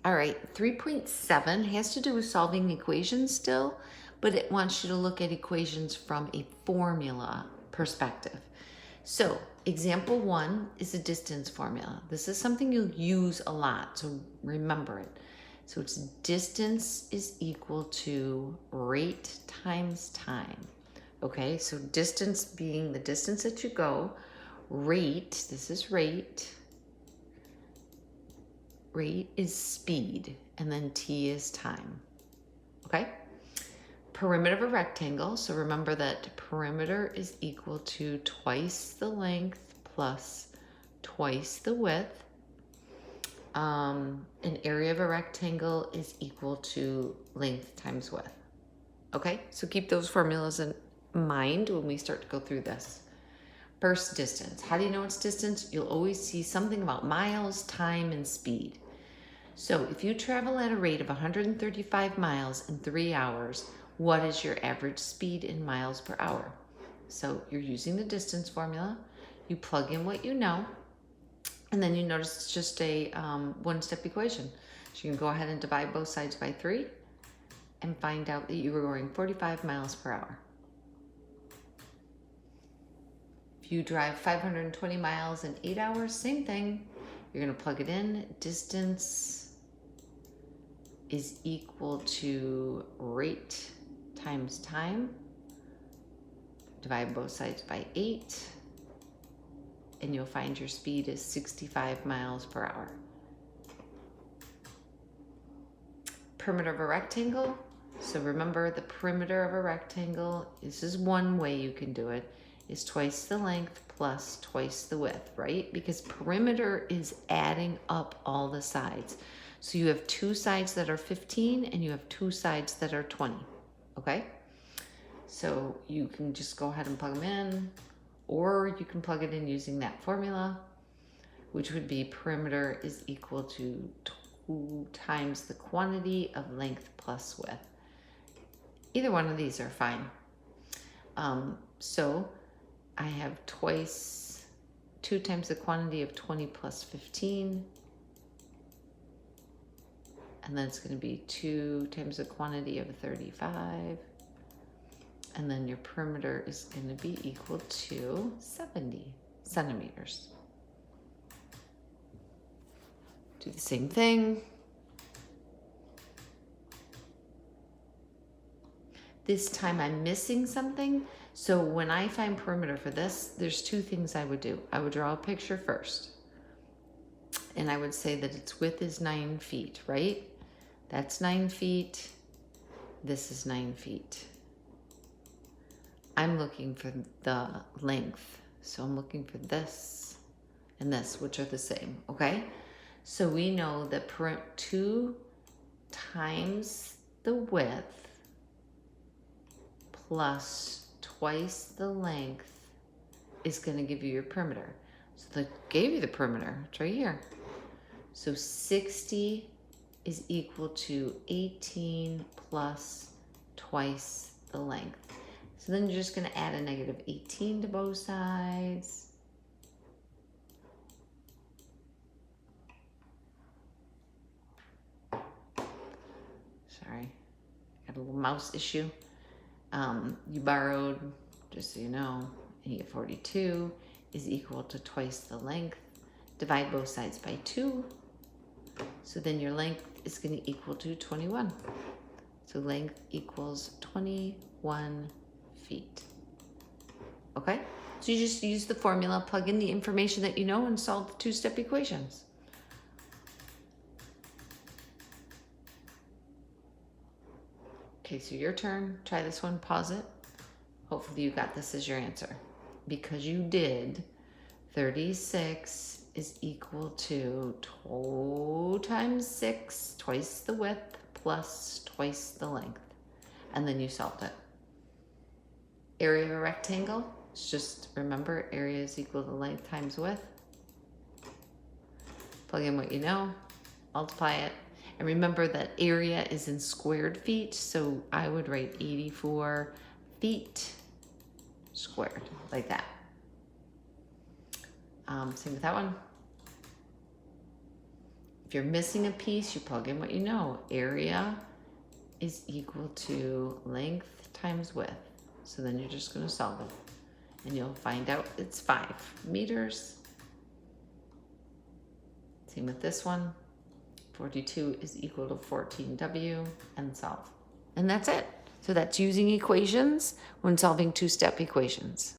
All right, 3.7 has to do with solving equations still, but it wants you to look at equations from a formula perspective. So example 1 is a distance formula. This is something you'll use a lot, so remember it. So it's distance is equal to rate times time. Okay, so distance being the distance that you go, rate, this is rate is speed, and then t is time. Okay? Perimeter of a rectangle, so remember that perimeter is equal to twice the length plus twice the width. An area of a rectangle is equal to length times width. Okay, so keep those formulas in mind when we start to go through this. First, distance. How do you know it's distance? You'll always see something about miles, time, and speed. So if you travel at a rate of 135 miles in 3 hours, what is your average speed in miles per hour? So you're using the distance formula. You plug in what you know, and then you notice it's just a one-step equation. So you can go ahead and divide both sides by 3 and find out that you were going 45 miles per hour. If you drive 520 miles in 8 hours, same thing. You're going to plug it in. Distance is equal to rate times time. Divide both sides by 8. And you'll find your speed is 65 miles per hour. Perimeter of a rectangle. So remember the perimeter of a rectangle, this is one way you can do it, is twice the length plus twice the width, right? Because perimeter is adding up all the sides. So you have 2 sides that are 15 and you have 2 sides that are 20, okay? So you can just go ahead and plug them in, or you can plug it in using that formula, which would be perimeter is equal to 2 times the quantity of length plus width. Either one of these are fine. So I have 2 times the quantity of 20 plus 15. And then it's going to be 2 times the quantity of 35. And then your perimeter is going to be equal to 70 centimeters. Do the same thing. This time I'm missing something. So when I find perimeter for this, there's 2 things I would do. I would draw a picture first. And I would say that its width is 9 feet, right? That's 9 feet. This is 9 feet. I'm looking for the length. So I'm looking for this and this, which are the same, okay? So we know that 2 times the width plus twice the length is going to give you your perimeter. So they gave you the perimeter. It's right here. So 60 is equal to 18 plus twice the length. So then you're just going to add a negative 18 to both sides. Sorry, got a little mouse issue. You borrowed, just so you know, and you get 42 is equal to twice the length. Divide both sides by 2. So then your length is going to equal to 21. So length equals 21 feet. Okay? So you just use the formula, plug in the information that you know, and solve the 2-step equations. Okay, so your turn. Try this one, pause it. Hopefully you got this as your answer. Because you did, 36 is equal to 2 times 6, twice the width, plus twice the length. And then you solved it. Area of a rectangle, it's just remember area is equal to length times width. Plug in what you know, multiply it. And remember that area is in squared feet, so I would write 84 feet squared, like that. Same with that one. If you're missing a piece, you plug in what you know. Area is equal to length times width. So then you're just going to solve it. And you'll find out it's 5 meters. Same with this one. 42 is equal to 14W, and solve. And that's it. So that's using equations when solving two-step equations.